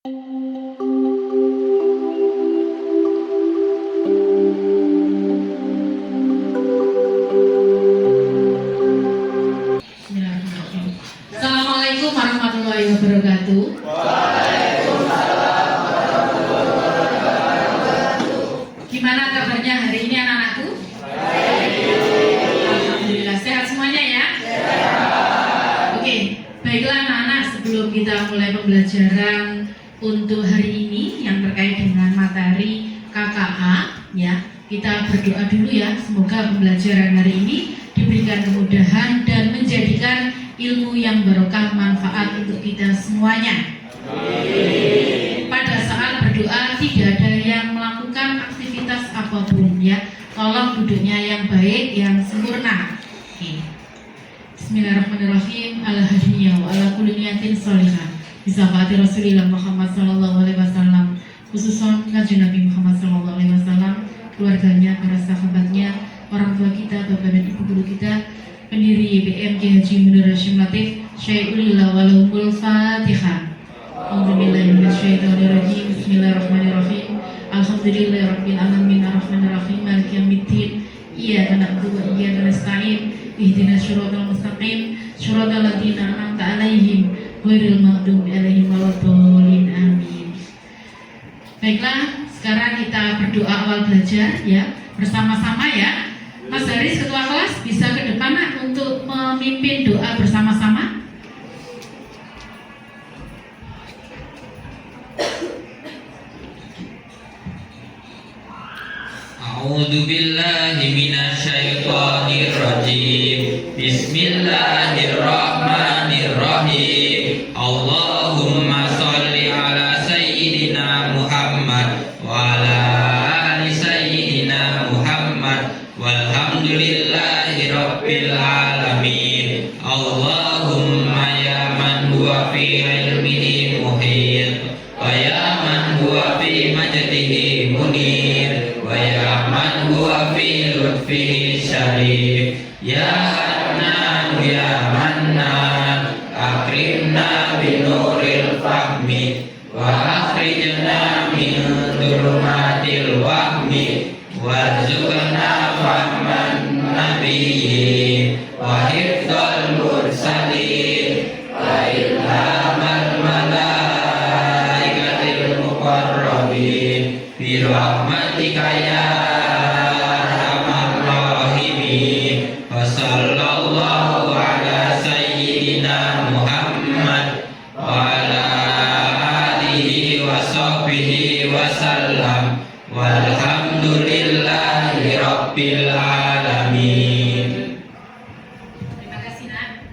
Bismillahirrahmanirrahim. Assalamualaikum warahmatullahi wabarakatuh. Gimana kabarnya hari ini anak-anakku? Alhamdulillah sehat semuanya ya? Oke, baiklah anak-anak, sebelum kita mulai pembelajaran untuk hari ini yang terkait dengan materi KKA ya, kita berdoa dulu ya, semoga pembelajaran hari ini diberikan kemudahan dan menjadikan ilmu yang barokah manfaat untuk kita semuanya. Pada saat berdoa tidak ada yang melakukan aktivitas apapun ya, tolong duduknya yang baik, yang sempurna. Oke. Bismillahirrahmanirrahim. Al-hadiyah wa ala kulli niyatin sholihah. Bisafati Rasulillah Muhammad sallallahu alaihi wasallam. Khususon Kanjeng Nabi Muhammad sallallahu alaihi wasallam, keluarganya, para sahabatnya, orang tua kita, bapak dan ibu guru kita, pendiri YPM Kiai Haji Munir Hasyim Latif, Syaikhullillah walahumul Fatihah. A'udzubillahiminasyaitonirrajim. Bismillahirrahmanirrahim. Alhamdulillahirabbil alamin arrahmanirrahim maliki yaumiddin. Iyyaka na'budu wa iyyaka nasta'in. Ihdinas siratal mustaqim, siratal ladzina an'amta 'alaihim ghairil maghdubi 'alaihim waladdallin. Amin. Baiklah, sekarang kita berdoa awal belajar ya, bersama-sama ya. Mas Haris ketua kelas bisa ke depan nak untuk memimpin doa bersama-sama. A'udzu billahi minasyaitonir rajim. Bismillahirrahmanirrahim. Allahumma sholli ala sayyidina Muhammad wa ala ali sayyidina Muhammad walhamdulillahi rabbil alamin. Allahumma ya man huwa fi ilmihi muhit wa ya man huwa fi majdihi munir wa ya man huwa fi lutfihi syarif. Ya Hannan ya Mannan, akrimna binuril fahmi wa akhrijna min dhulumatil wahmi warzuqna fahman nabiyyin wa hifdzal mursalin wa ilhamal malaikatil muqarrabin bi rahmatika ya arhamar rahimin. Wa sallallahu ala sayyidina Muhammad wa ala alihi wa sahbihi wa sallam walhamdulillahi rabbil alamin. Terima kasih nak.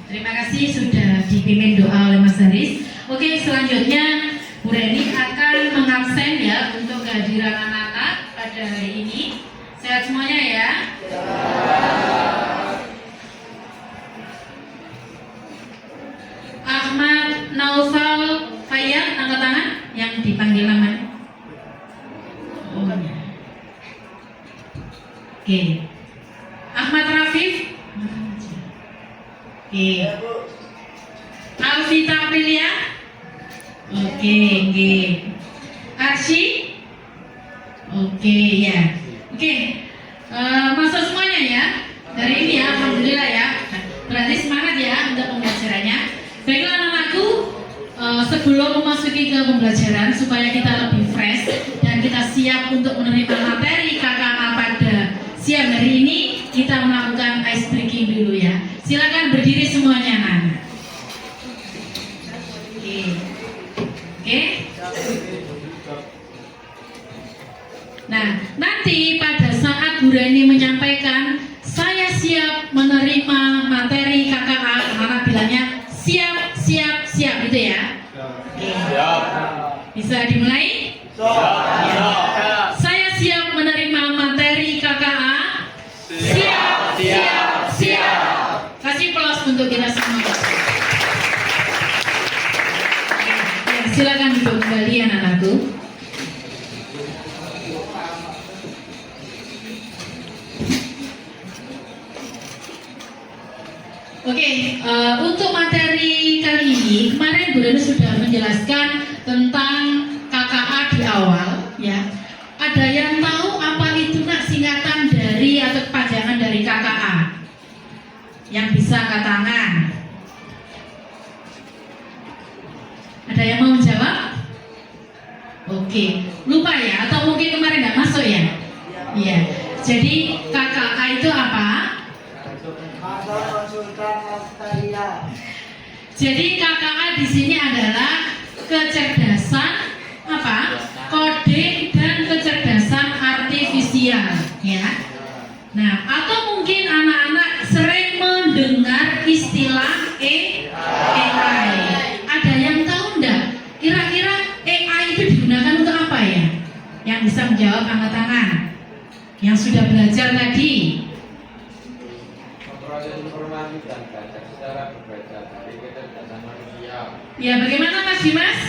Terima kasih sudah dipimpin doa oleh Mas Haris. Oke, selanjutnya Bu Reni akan mengabsen ya untuk kehadiran anak-anak pada hari ini. Sehat semuanya ya. Ahmad Naufal Fayyad, angkat tangan yang dipanggil namanya. Oh ya. Oke. Ahmad Rafif. Oke. Alvita Aprilia. Oke, oke. Arsy. Oke, ya. Oke. Masuk semuanya ya. Dari ini ya, alhamdulillah ya. Berarti semangat ya untuk pembelajarannya. Baiklah anak-anakku, sebelum memasuki ke pembelajaran supaya kita lebih fresh dan kita siap untuk menerima materi KKA pada siang hari ini, kita melakukan ice breaking dulu ya. Silakan berdiri semuanya anak-anak. Oke. Oke. Nah, nanti pada saat Bu Reni menyampaikan saya siap menerima materi KKA, anak bilangnya siap, siap, siap gitu ya. Siap. Bisa dimulai? Siap. Saya siap menerima materi KKA. Siap, siap, siap. Kasih aplaus untuk kita semua. Ya, silakan duduk kembali anak-anakku. Oke, untuk materi kali ini kemarin Bu Reni sudah menjelaskan tentang yang mau menjawab? Oke, lupa ya? Atau mungkin kemarin nggak masuk ya? Iya. Jadi KKA itu apa? Jadi KKA di sini adalah kecerdasan apa? Kode dan kecerdasan artifisial, ya. Nah, atau mungkin anak-anak sering mendengar istilah AI. Ada yang tahu enggak? Kira-kira AI itu digunakan untuk apa ya? Yang bisa menjawab angkat tangan. Yang sudah belajar tadi. Memproses informasi dan data secara berbeda dari kecerdasan manusia. Ya, bagaimana Mas Dimas?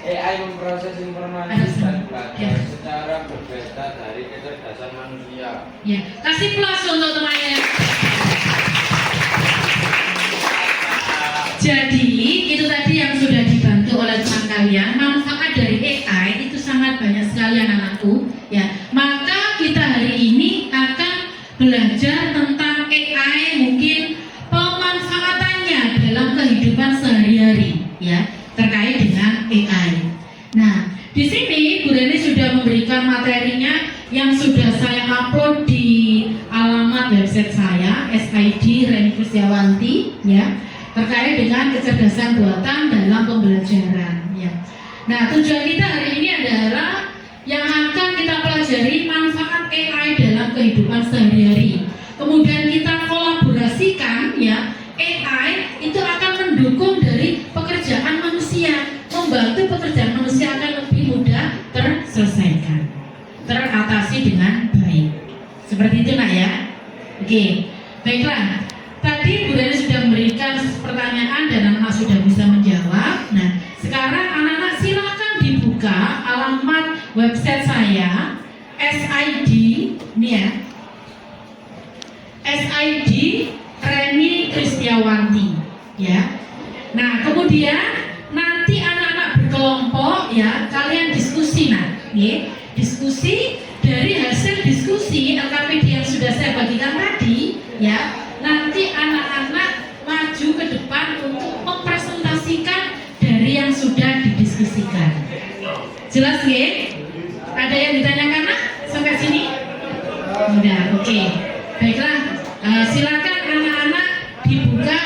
AI memproses informasi dan belajar secara berbeda dari kecerdasan manusia. Ya, kasih plus untuk temannya. Jadi itu tadi yang sudah dibantu oleh teman kalian. Manfaat dari AI itu sangat banyak sekali anak-anakku. Ya, maka kita hari ini akan belajar tentang AI, mungkin pemanfaatannya dalam kehidupan sehari-hari, ya, terkait dengan AI. Nah, di sini Bu Reni sudah memberikan materinya yang sudah saya upload di alamat website saya SID Reni Kristiawanti, ya, terkait dengan kecerdasan buatan dalam pembelajaran, ya. Nah, tujuan kita hari ini adalah yang akan kita pelajari manfaat AI dalam kehidupan sehari-hari. Kemudian kita kolaborasikan, ya, AI itu akan mendukung dari pekerjaan manusia, membantu pekerjaan manusia akan lebih mudah terselesaikan, teratasi dengan baik. Seperti itu nak ya. Oke, baiklah. Tadi Bu Reni sudah memberikan pertanyaan dan anak-anak sudah bisa menjawab. Nah, sekarang anak-anak silakan dibuka alamat website saya SID, ini ya, SID Reni Kristiawanti, ya. Nah, kemudian nanti anak-anak berkelompok, ya, kalian diskusi, nah, ya, diskusi. Dari hasil diskusi LKPD yang sudah saya bagikan tadi, ya, nanti anak-anak maju ke depan untuk mempresentasikan dari yang sudah didiskusikan. Jelas ya? Ada yang ditanyakan nak sampai sini? Sudah, oke. Baiklah, silakan anak-anak dibuka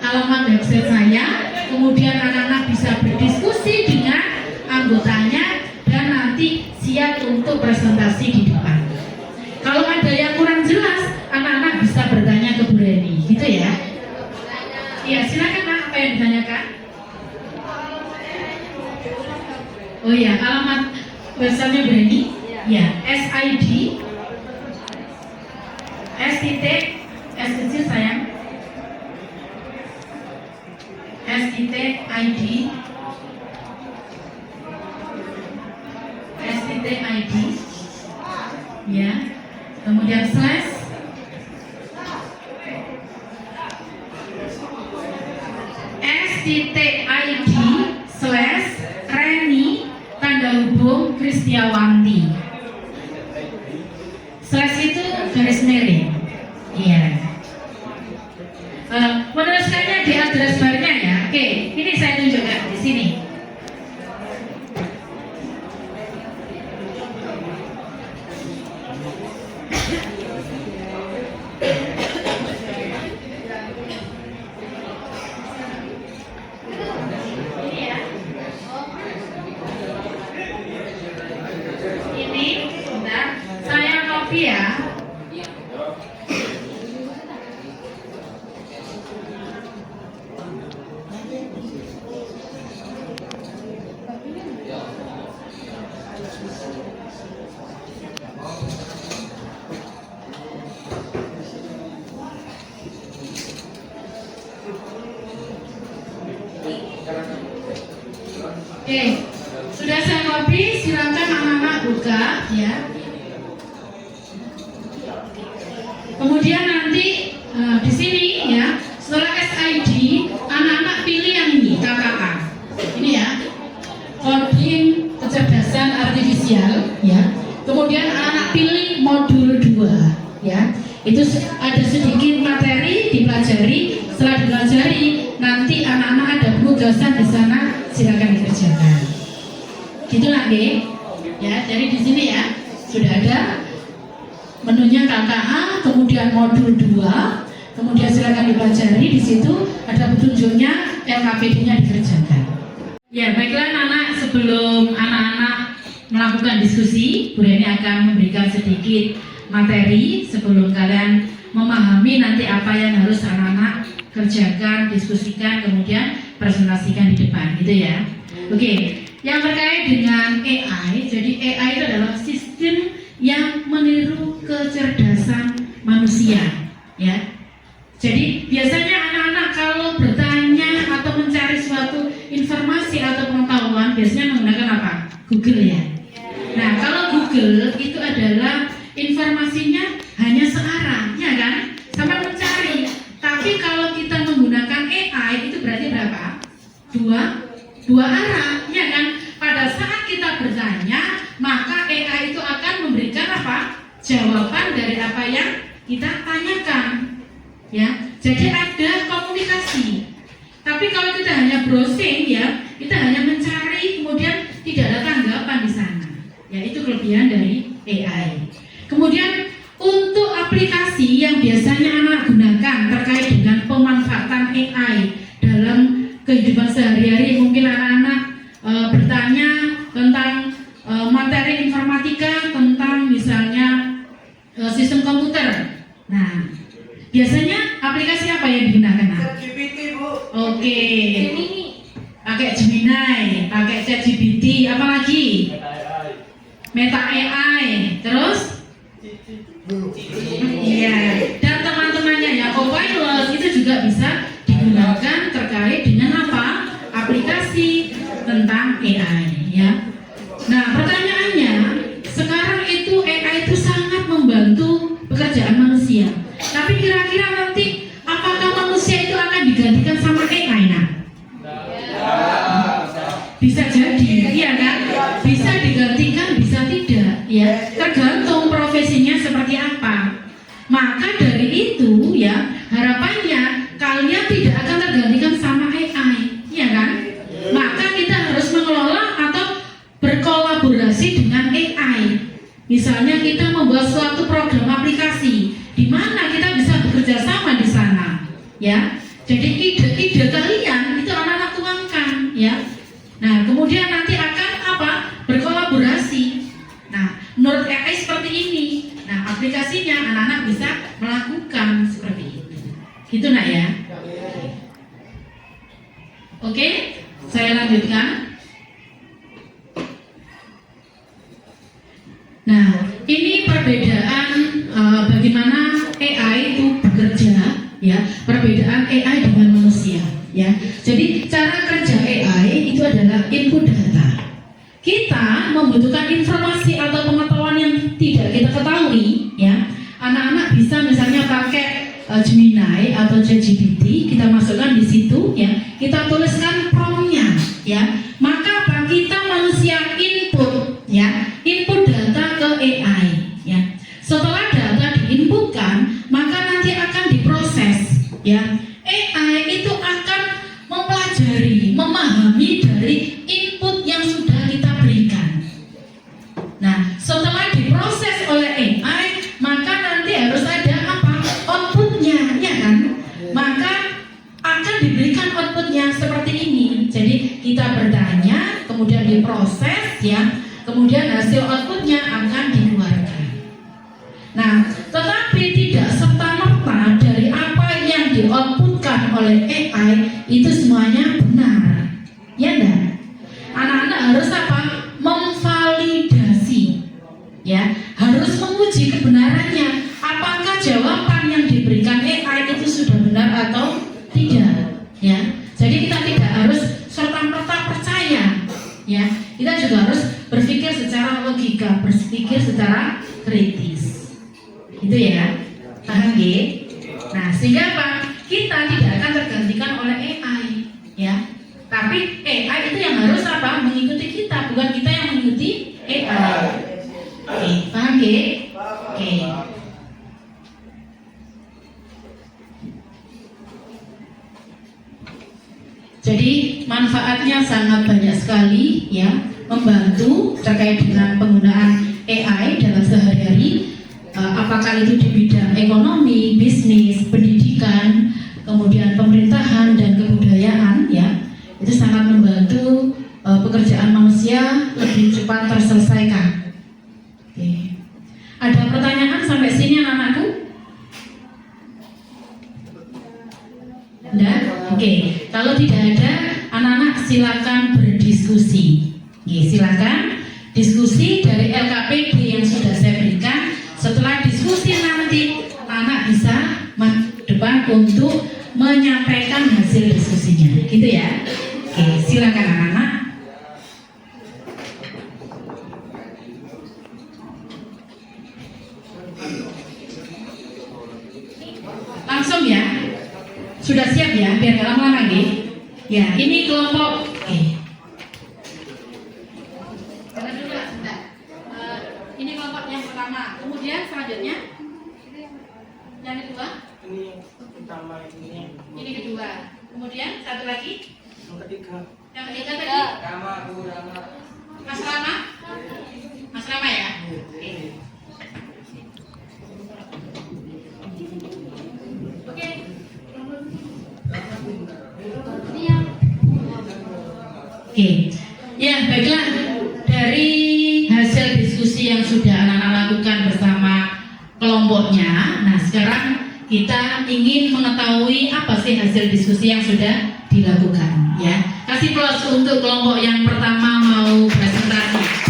alamat website saya, kemudian anak-anak bisa berdiskusi dengan anggotanya dan nanti siap untuk presentasi di depan. Kalau ada yang kurang jelas, anak-anak bisa bertanya ke Bu Reni, gitu ya? Iya, silakan nak, apa yang ditanyakan? Oh iya, alamat websitenya Bu Reni? Ya, SID S titik S kecil sayang S titik ID S titik ID, ya, kemudian slash S titik ID slash Reni tanda hubung Kristiawanti. Slash itu garis miring, iya. Meneruskannya di address barnya ya. Oke, ini saya tunjukkan di sini. Ini, sebentar, saya copy ya. Oke, sudah saya copy, silakan anak-anak buka ya. Kemudian nanti di sini ya, setelah SID, anak-anak pilih yang ini, KKA. Ini ya, coding kecerdasan artifisial ya. Kemudian anak-anak pilih modul 2 ya. Itu ada sedikit materi dipelajari. Setelah dipelajari, nanti anak-anak ada penugasan di sana Gitu lagi. Ya, jadi di sini ya sudah ada menunya KKA, kemudian modul 2, kemudian silakan dipelajari. Di situ ada petunjuknya, LKPD-nya dikerjakan. Ya, baiklah anak-anak, sebelum anak-anak melakukan diskusi, Bu Reni akan memberikan sedikit materi sebelum kalian memahami nanti apa yang harus anak-anak kerjakan, diskusikan, kemudian presentasikan di depan, gitu ya. Oke, yang terkait dengan AI, jadi AI itu adalah sistem yang meniru kecerdasan manusia, ya. Jadi biasanya anak-anak kalau bertanya atau mencari suatu informasi atau pengetahuan biasanya menggunakan apa? Google ya. Nah, kalau Google itu adalah informasinya hanya searah, ya kan? Sampai mencari. Tapi kalau kita menggunakan AI itu berarti berapa? Dua arah, ya kan? Pada saat kita bertanya, maka AI itu akan memberikan apa? Jawaban dari apa yang kita tanyakan. Ya, jadi ada komunikasi. Tapi kalau kita hanya browsing ya, kita hanya mencari, kemudian tidak ada tanggapan di sana. Ya, itu kelebihan dari AI. Kemudian untuk aplikasi yang biasanya anak gunakan terkait dengan pemanfaatan AI dalam kehidupan sehari-hari, mungkin anak-anak bertanya tentang materi informatika, tentang misalnya sistem komputer. Nah, biasanya aplikasi apa yang digunakan? ChatGPT, Bu. Oke. Pakai Gemini, pakai ChatGPT, apalagi? Meta AI. Terus? Iya. Dan teman-temannya ya, Copilot itu juga bisa digunakan terkait dengan apa? Aplikasi tentang AI, ya. Nah, pertanyaannya, sekarang itu AI itu sangat membantu pekerjaan manusia. Tapi kira-kira nanti apakah manusia itu akan digantikan sama AI? Nah, bisa jadi, iya kan? Bisa digantikan, bisa tidak, ya. Tergantung profesinya seperti apa. Maka dari itu, ya, harapannya kalian tidak akan tergantikan sama AI, iya kan? Maka kita harus mengelola atau berkolaborasi dengan AI. Misalnya kita membuat suatu program aplikasi, di mana kita bisa bekerja sama di sana, ya. Jadi ide-ide kalian itu anak-anak tuangkan, ya. Nah, kemudian nanti akan apa? Berkolaborasi. Nah, menurut AI seperti ini. Nah, aplikasinya anak-anak bisa melakukan seperti itu. Gitu nak ya. Oke, saya lanjutkan. Nah, ini perbedaan bagaimana AI itu bekerja, ya. Perbedaan AI dengan manusia, ya. Jadi cara kerja AI itu adalah input data. Kita membutuhkan informasi atau pengetahuan yang tidak kita ketahui, ya. Anak-anak bisa misalnya pakai Gemini atau ChatGPT, kita masukkan di situ, ya. Kita tuliskan prompt-nya, ya. Maka apa? Kita manusia input, ya. Input data ke AI, ya. Setelah data diinputkan, maka nanti akan diproses, ya. AI itu akan mempelajari, memahami dari input yang sudah kita berikan. Nah, setelah diproses oleh AI, maka nanti harus ada apa? Outputnya, ya kan? Maka akan diberikan outputnya seperti ini. Jadi kita bertanya, kemudian diproses, ya. Kemudian hasil outputnya akan dikeluarkan. Nah, tetapi tidak serta-merta dari apa yang di-outputkan oleh AI itu semuanya benar. Ya enggak? Anak-anak harus apa? Memvalidasi. Ya, harus menguji kebenarannya. Apakah jawaban yang diberikan AI itu sudah benar atau tidak? Ya. Jadi kita tidak harus serta-merta percaya. Ya, kita juga harus berpikir secara logika, berpikir secara kritis. Gitu ya. Paham ya? Nah, sehingga apa? Kita tidak akan tergantikan oleh AI, ya. Tapi AI itu yang harus apa? Mengikuti kita, bukan kita yang mengikuti AI. Oke, paham ya? Oke. Jadi manfaatnya sangat banyak sekali, ya. membantu terkait dengan penggunaan AI dalam sehari-hari, apakah itu di bidang ekonomi, bisnis, pendidikan, kemudian pemerintahan dan kebudayaan, ya, itu sangat membantu pekerjaan manusia lebih cepat terselesaikan. Oke. Ada pertanyaan sampai sini anak-anakku? Enggak? Oke. Kalau tidak ada, anak-anak silakan berdiskusi. Silakan diskusi dari LKPD yang sudah saya berikan. Setelah diskusi nanti anak bisa depan untuk menyampaikan hasil diskusinya, gitu ya. Oke, silakan anak-anak. Langsung ya. Sudah siap ya, biar gak lama-lama lagi. Ya, ini kelompok. Jangan dulu lah, sebentar. Ini kelompok yang pertama. Kemudian selanjutnya, yang kedua. Ini yang pertama, Ini kedua. Kemudian satu lagi. yang ketiga. Yang ketiga tadi. Rama, Bu Rama. Mas Rama. Mas Rama ya. Oke. Oke, ya baiklah, dari hasil diskusi yang sudah anak-anak lakukan bersama kelompoknya, nah sekarang kita ingin mengetahui apa sih hasil diskusi yang sudah dilakukan, ya. Kasih plus untuk kelompok yang pertama mau presentasi.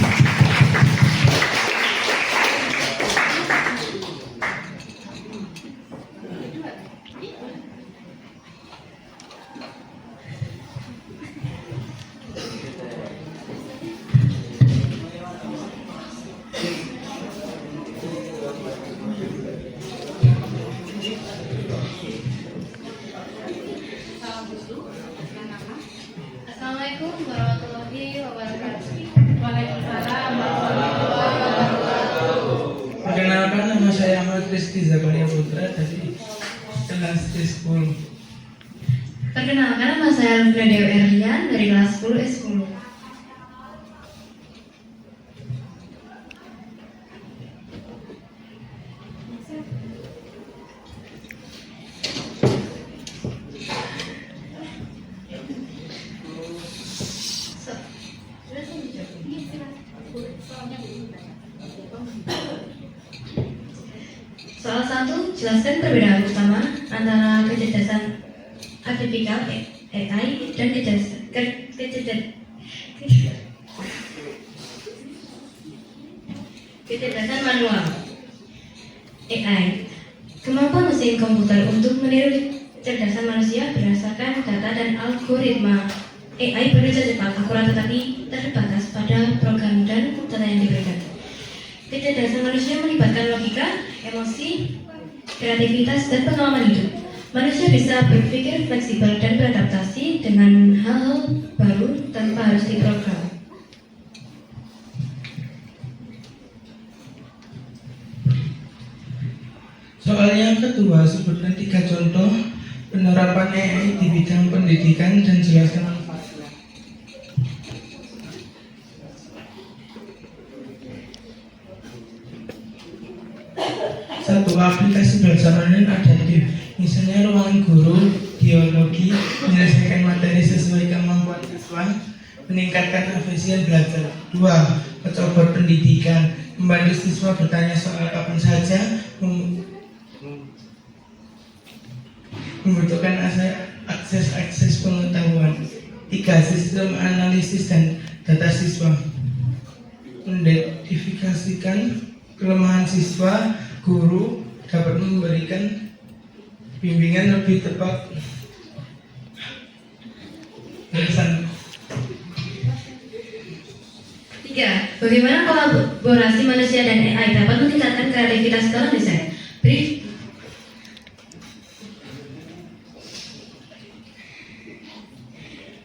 Assalamualaikum warahmatullahi wabarakatuh. Waalaikumsalam warahmatullahi wabarakatuh. Perkenalkan, nama saya Ahmad Rizky Zakaria Putra dari kelas S10. Perkenalkan, nama saya Lufra Dewi Erlian dari kelas 10 S10. Soal 1, jelaskan perbedaan utama antara kecerdasan artifisial AI dan kecerdasan manual AI. Kemampuan mesin komputer untuk meniru kecerdasan manusia berdasarkan data dan algoritma. AI bekerja cepat, akurat, tetapi terbatas pada program dan data yang diberikan. Kecerdasan manusia melibatkan logika, emosi, kreativitas, dan pengalaman hidup. Manusia bisa berpikir fleksibel dan beradaptasi dengan hal-hal baru tanpa harus diprogram. Soal yang kedua, sebutkan 3 contoh penerapan AI di bidang pendidikan dan jelaskan manfaatnya. 1. Aplikasi belajar online adaptif, misalnya ruangan guru, biologi, menyelesaikan materi sesuai kemampuan siswa, meningkatkan efisien belajar. 2. Percobaan pendidikan, membantu siswa bertanya soal kapan saja, membutuhkan akses pengetahuan. 3. Sistem analisis dan data siswa, mengidentifikasikan kelemahan siswa, guru dapat memberikan bimbingan lebih tepat. Pesan 3. Bagaimana kolaborasi manusia dan AI dapat meningkatkan kreativitas dalam desain? Brief.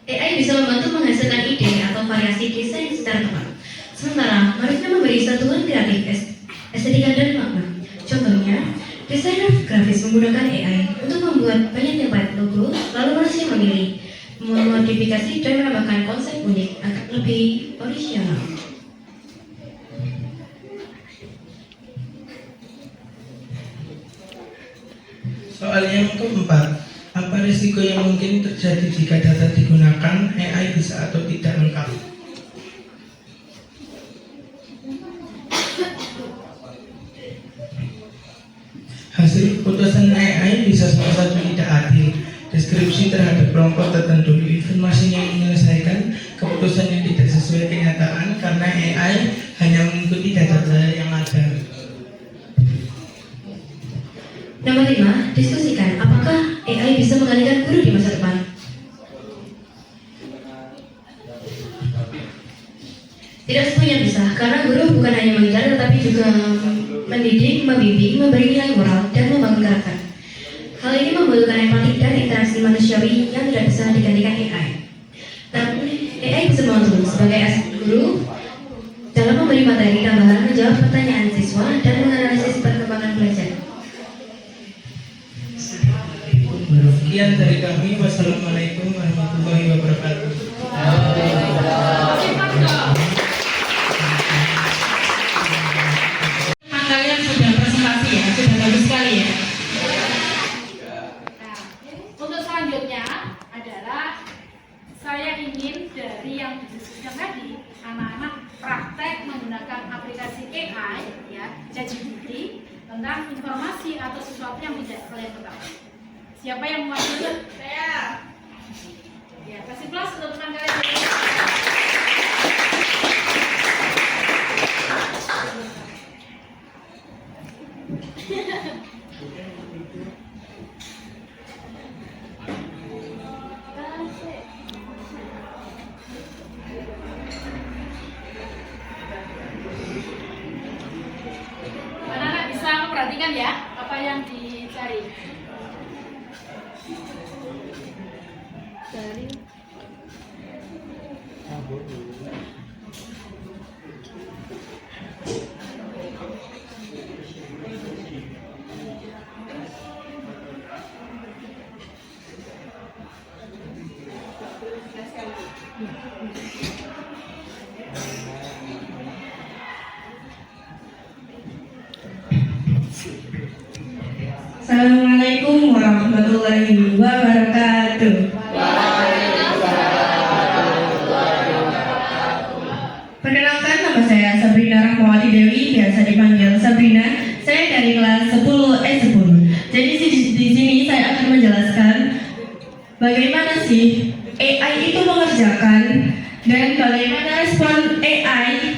AI bisa membantu menghasilkan ide atau variasi desain secara tepat. Sementara manusia memberi satuan kreatif, estetika dan makna. Contohnya, desainer grafis menggunakan AI untuk membuat banyak template logo, lalu manusia memilih, memodifikasi dan menambahkan konsep unik agar lebih Pay Original. Soal yang keempat, apa risiko yang mungkin terjadi jika data digunakan AI bisa atau tidak lengkap? Hasil keputusan AI bisa salah satu tidak adil, deskripsi terhadap kelompok tertentu, informasi yang menyelesaikan, keputusan yang tidak sesuai kenyataan karena AI hanya mengikuti data-data yang ada. Nomor 5, diskusikan apakah AI bisa menggantikan guru di masa depan. Tidak sepenuhnya bisa, karena guru bukan hanya mengajar tetapi juga mendidik, membimbing, memberi nilai moral, dan membangun karakter. Hal ini membutuhkan empati dan interaksi manusiawi yang tidak bisa digantikan AI. Namun, AI bisa membantu sebagai aset guru dalam memberi materi tambahan, menjawab pertanyaan siswa, dan menganalisis perkembangan belajar. Sekian dari kami. Wassalamualaikum warahmatullahi wabarakatuh. Kalian sudah presentasi ya, sudah bagus sekali ya. Untuk selanjutnya adalah saya ingin dari yang didiskusikan tadi, anak-anak praktek menggunakan aplikasi AI ya, ChatGPT tentang informasi atau sesuatu yang tidak kalian ketahui. Siapa yang mau ambil? Saya. Ya, kasih plus untuk teman kalian. Anak-anak bisa memperhatikan ya apa yang dicari. Assalamualaikum warahmatullahi wabarakatuh. Perkenalkan, nama saya Sabrina Rahmawati Dewi, biasa dipanggil Sabrina. Saya dari kelas 10 S10. Jadi di sini saya akan menjelaskan bagaimana sih AI itu mengerjakan dan bagaimana respon AI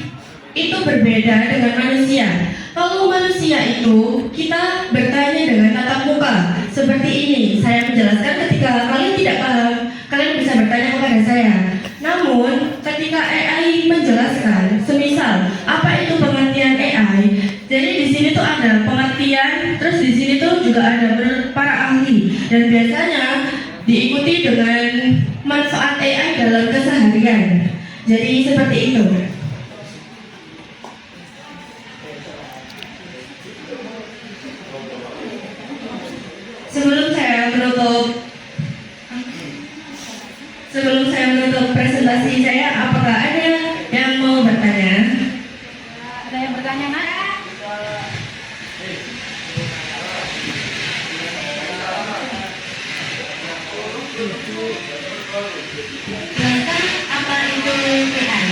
itu berbeda dengan manusia. Kalau manusia itu kita bertanya dengan tatap muka seperti ini. Saya menjelaskan ketika kalian tidak paham, kalian bisa bertanya kepada saya. Namun ketika AI menjelaskan, semisal apa itu pengertian AI, jadi di sini tuh ada pengertian, terus di sini tuh juga ada para ahli dan biasanya diikuti dengan manfaat AI dalam keseharian. Jadi seperti itu. Sebelum saya menutup presentasi saya, apakah ada yang mau bertanya? Ada yang bertanya, Nak? Jelaskan apa itu AI.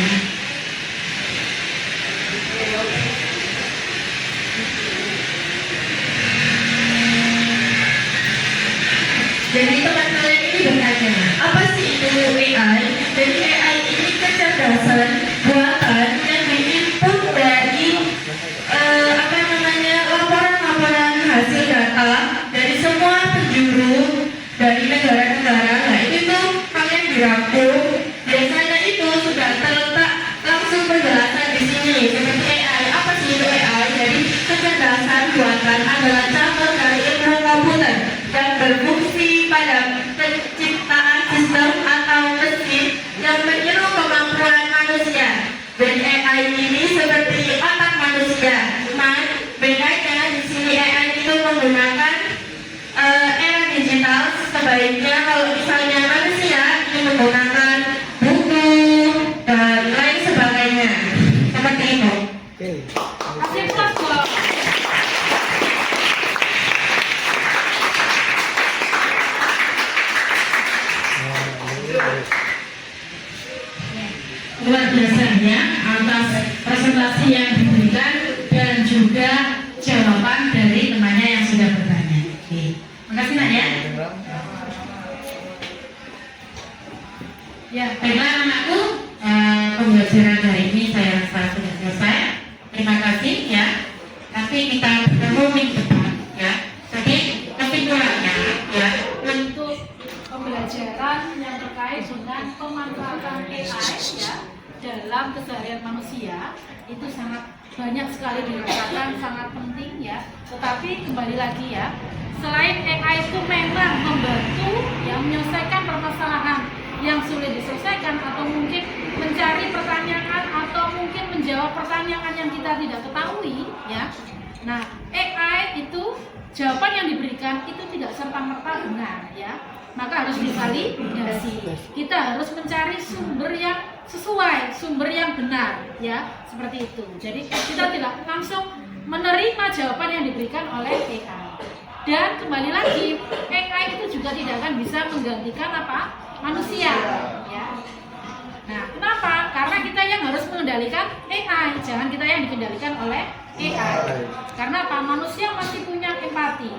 Jadi teman kalian ini bertanya, apa sih itu AI? Jadi AI ini kecerdasan buatan yang diinput dari laporan-laporan hasil data dari semua penjuru dari negara-negara. Nah itu tuh kalian dirangkum. Biasanya itu sudah terletak langsung penjelasan di sini seperti AI. Apa sih itu AI? Jadi kecerdasan buatan adalah cabang dari ilmu komputer dan berfungsi pada penciptaan sistem atau mesin yang meniru kemampuan manusia. Dan AI ini seperti otak manusia, cuman bedanya di sini AI itu menggunakan era digital. Sebaiknya kalau misalnya manusia ini menggunakan buku dan luar biasa ya atas presentasi yang diberikan dan juga jawaban dari temannya yang sudah bertanya. Oke, makasih nak ya. Ya, baiklah anakku, pembelajaran hari ini saya rasa sudah selesai. Terima kasih ya. Nanti kita bertemu minggu depan ya. Jadi kesimpulannya ya. Untuk pembelajaran yang terkait dengan pemanfaatan AI ya dalam keseharian manusia itu sangat banyak sekali dirasakan, sangat penting ya. Tetapi kembali lagi ya, selain AI itu memang membantu yang menyelesaikan permasalahan yang sulit diselesaikan atau mungkin mencari pertanyaan atau mungkin menjawab pertanyaan yang kita tidak ketahui ya. Nah, AI itu jawaban yang diberikan itu tidak serta-merta benar ya. Maka harus divalidasi. Kita harus mencari sumber yang sesuai, sumber yang benar ya, seperti itu. Jadi kita tidak langsung menerima jawaban yang diberikan oleh AI. Dan kembali lagi, AI itu juga tidak akan bisa menggantikan apa? Manusia ya. Nah, kenapa? Karena kita yang harus mengendalikan AI, jangan kita yang dikendalikan oleh AI. Karena apa? Manusia masih punya empati,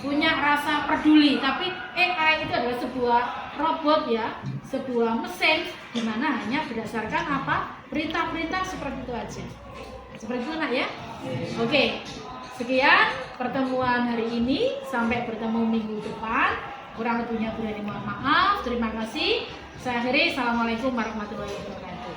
punya rasa peduli, tapi AI itu adalah sebuah robot ya, sebuah mesin di mana hanya berdasarkan apa? Perintah-perintah seperti itu aja. Seperti itu nak ya? Oke. Sekian pertemuan hari ini, sampai bertemu minggu depan. Kurang lebihnya mohon maaf. Terima kasih. Saya akhiri. Assalamualaikum warahmatullahi wabarakatuh.